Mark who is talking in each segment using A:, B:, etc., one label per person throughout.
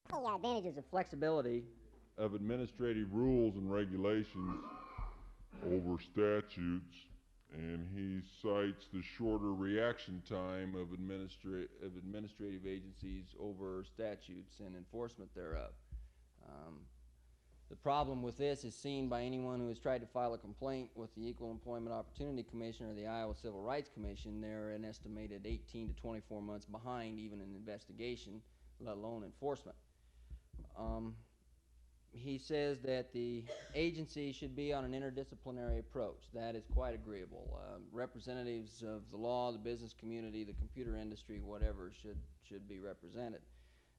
A: The advantages of flexibility
B: of administrative rules and regulations over statutes, and he cites the shorter reaction time of administrative agencies over statutes and enforcement thereof. Um, the problem with this is seen by anyone who has tried to file a complaint with the Equal Employment Opportunity Commission or the Iowa Civil Rights Commission. They're an estimated 18 to 24 months behind even in investigation, let alone enforcement. He says that the agency should be on an interdisciplinary approach. That is quite agreeable. Representatives of the law, the business community, the computer industry, whatever, should be represented.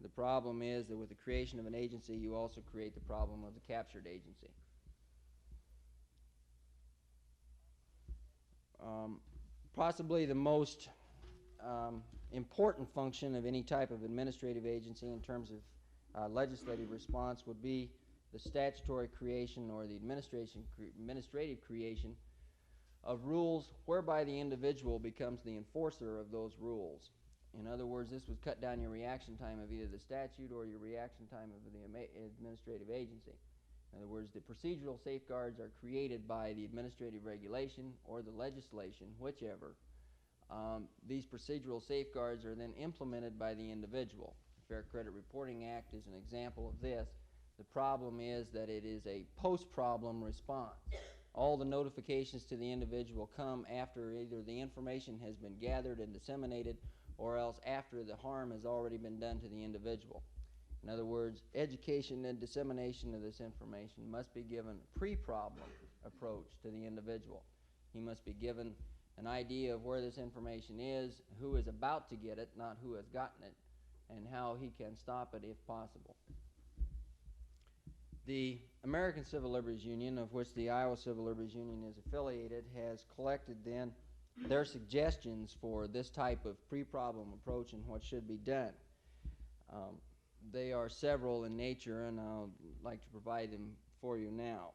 B: The problem is that with the creation of an agency, you also create the problem of the captured agency. Possibly the most important function of any type of administrative agency in terms of legislative response would be the statutory creation or the administrative creation of rules whereby the individual becomes the enforcer of those rules. In other words, this would cut down your reaction time of either the statute or your reaction time of the administrative agency. In other words, the procedural safeguards are created by the administrative regulation or the legislation, whichever. These procedural safeguards are then implemented by the individual. The Fair Credit Reporting Act is an example of this. The problem is that it is a post-problem response. All the notifications to the individual come after either the information has been gathered and disseminated or else after the harm has already been done to the individual. In other words, education and dissemination of this information must be given a pre-problem approach to the individual. He must be given an idea of where this information is, who is about to get it, not who has gotten it, and how he can stop it if possible. The American Civil Liberties Union, of which the Iowa Civil Liberties Union is affiliated, has collected then their suggestions for this type of pre-problem approach and what should be done. They are several in nature, and I'd like to provide them for you now.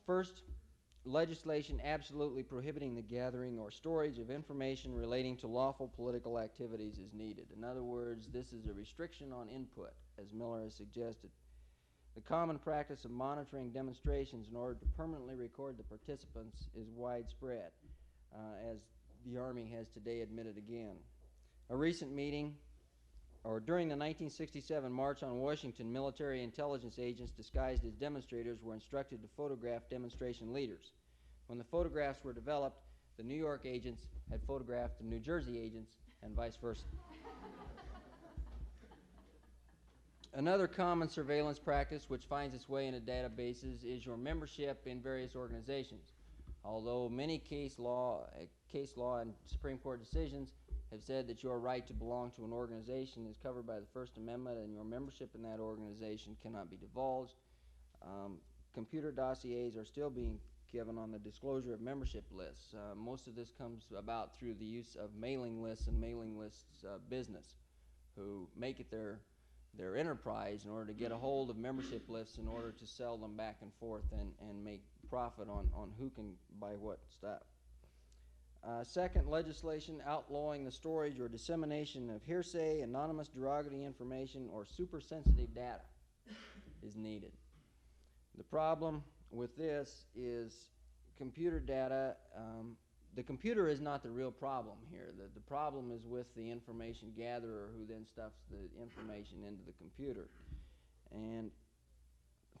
B: First, legislation absolutely prohibiting the gathering or storage of information relating to lawful political activities is needed. In other words, this is a restriction on input, as Miller has suggested. The common practice of monitoring demonstrations in order to permanently record the participants is widespread, as the Army has today admitted again. A recent meeting, or during the 1967 March on Washington, military intelligence agents disguised as demonstrators were instructed to photograph demonstration leaders. When the photographs were developed, the New York agents had photographed the New Jersey agents and vice versa. Another common surveillance practice which finds its way into databases is your membership in various organizations. Although many case law and Supreme Court decisions have said that your right to belong to an organization is covered by the First Amendment and your membership in that organization cannot be divulged, computer dossiers are still being given on the disclosure of membership lists. Most of this comes about through the use of mailing lists and mailing lists business, who make it their enterprise in order to get a hold of membership lists in order to sell them back and forth and make profit on who can buy what stuff. Second, legislation outlawing the storage or dissemination of hearsay, anonymous derogatory information, or super-sensitive data is needed. The problem with this is computer data. The computer is not the real problem here. The problem is with the information gatherer who then stuffs the information into the computer. And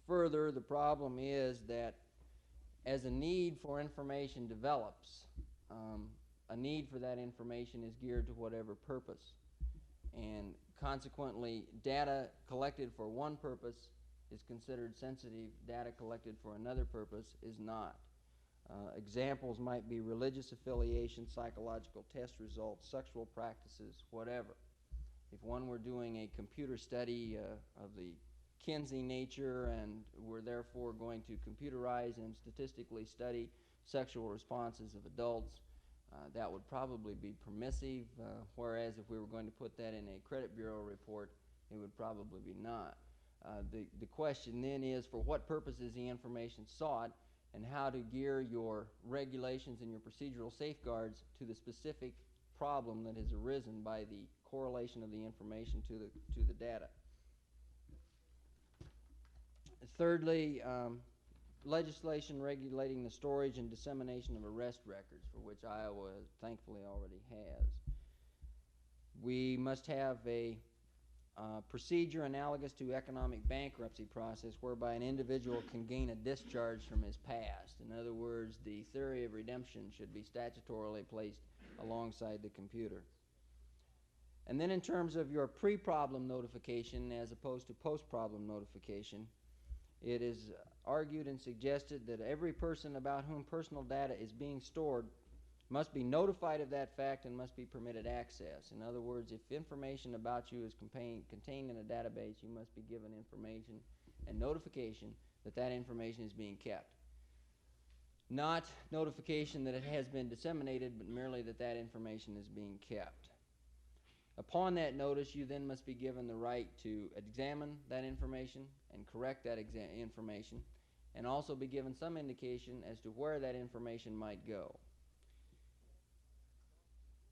B: further, the problem is that as a need for information develops, a need for that information is geared to whatever purpose. And consequently, data collected for one purpose is considered sensitive. Data collected for another purpose is not. Examples might be religious affiliation, psychological test results, sexual practices, whatever. If one were doing a computer study of the Kinsey nature and were therefore going to computerize and statistically study sexual responses of adults, that would probably be permissive, whereas if we were going to put that in a credit bureau report, it would probably be not. The question then is, for what purpose is the information sought, and how to gear your regulations and your procedural safeguards to the specific problem that has arisen by the correlation of the information to the data. Thirdly, legislation regulating the storage and dissemination of arrest records, for which Iowa thankfully already has. We must have a procedure analogous to economic bankruptcy process whereby an individual can gain a discharge from his past. In other words, the theory of redemption should be statutorily placed alongside the computer. And then in terms of your pre-problem notification as opposed to post-problem notification, it is argued and suggested that every person about whom personal data is being stored must be notified of that fact and must be permitted access. In other words, if information about you is contained in a database, you must be given information and notification that that information is being kept. Not notification that it has been disseminated, but merely that that information is being kept. Upon that notice, you then must be given the right to examine that information and correct that information, and also be given some indication as to where that information might go.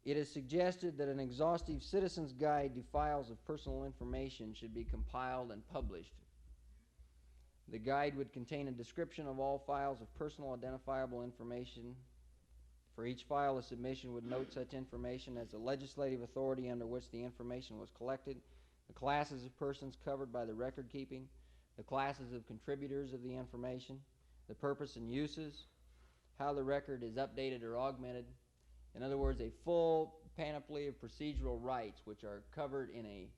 B: It is suggested that an exhaustive citizen's guide to files of personal information should be compiled and published. The guide would contain a description of all files of personal identifiable information. For each file, a submission would note such information as the legislative authority under which the information was collected, the classes of persons covered by the record keeping, the classes of contributors of the information, the purpose and uses, how the record is updated or augmented. In other words, a full panoply of procedural rights which are covered in a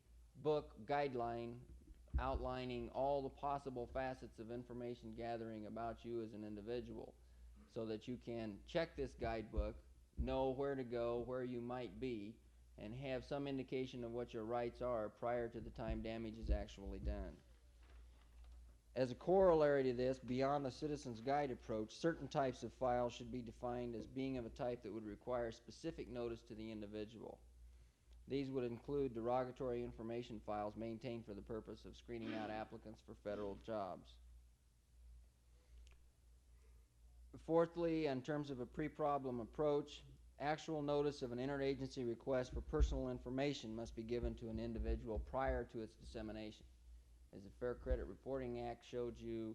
B: book guideline outlining all the possible facets of information gathering about you as an individual, so that you can check this guidebook, know where to go, where you might be, and have some indication of what your rights are prior to the time damage is actually done. As a corollary to this, beyond the citizen's guide approach, certain types of files should be defined as being of a type that would require specific notice to the individual. These would include derogatory information files maintained for the purpose of screening out applicants for federal jobs. Fourthly, in terms of a pre-problem approach, actual notice of an interagency request for personal information must be given to an individual prior to its dissemination. As the Fair Credit Reporting Act showed you,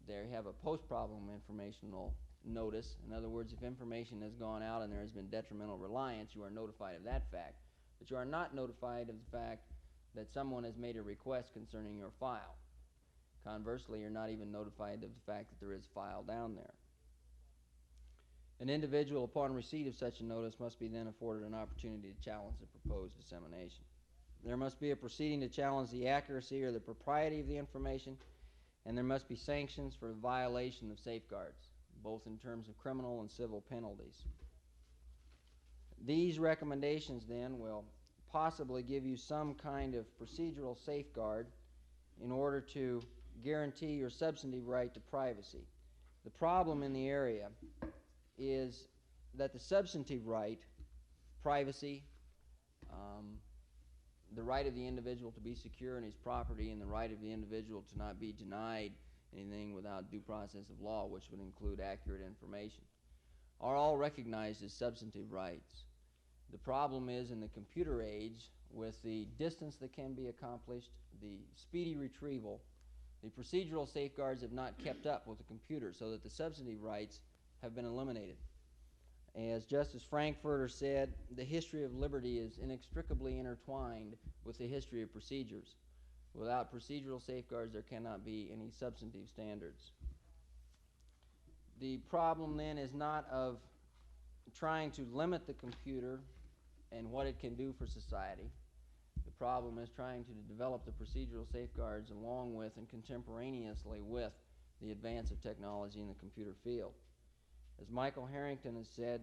B: they have a post-problem informational notice. In other words, if information has gone out and there has been detrimental reliance, you are notified of that fact. But you are not notified of the fact that someone has made a request concerning your file. Conversely, you're not even notified of the fact that there is file down there. An individual, upon receipt of such a notice, must be then afforded an opportunity to challenge the proposed dissemination. There must be a proceeding to challenge the accuracy or the propriety of the information, and there must be sanctions for violation of safeguards, both in terms of criminal and civil penalties. These recommendations then will possibly give you some kind of procedural safeguard in order to guarantee your substantive right to privacy. The problem in the area is that the substantive right, privacy, the right of the individual to be secure in his property, and the right of the individual to not be denied anything without due process of law, which would include accurate information, are all recognized as substantive rights. The problem is, in the computer age, with the distance that can be accomplished, the speedy retrieval, the procedural safeguards have not kept up with the computer, so that the substantive rights have been eliminated. As Justice Frankfurter said, the history of liberty is inextricably intertwined with the history of procedures. Without procedural safeguards, there cannot be any substantive standards. The problem then is not of trying to limit the computer and what it can do for society. The problem is trying to develop the procedural safeguards along with and contemporaneously with the advance of technology in the computer field. As Michael Harrington has said,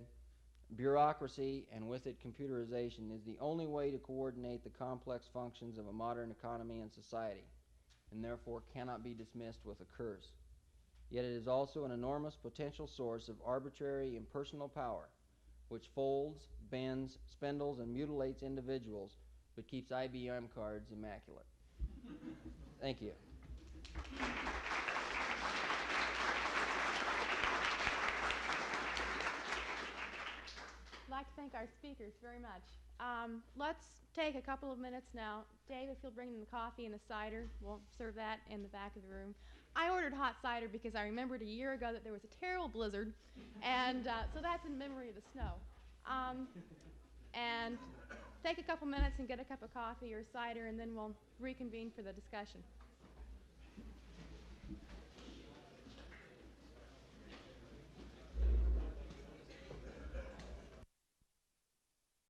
B: bureaucracy, and with it computerization, is the only way to coordinate the complex functions of a modern economy and society, and therefore cannot be dismissed with a curse. Yet it is also an enormous potential source of arbitrary impersonal power, which folds, bends, spindles, and mutilates individuals, but keeps IBM cards immaculate. Thank you.
C: I'd like to thank our speakers very much. Let's take a couple of minutes now. Dave, if you'll bring them the coffee and the cider, we'll serve that in the back of the room. I ordered hot cider because I remembered a year ago that there was a terrible blizzard, and so that's in memory of the snow. And take a couple minutes and get a cup of coffee or cider, and then we'll reconvene for the discussion.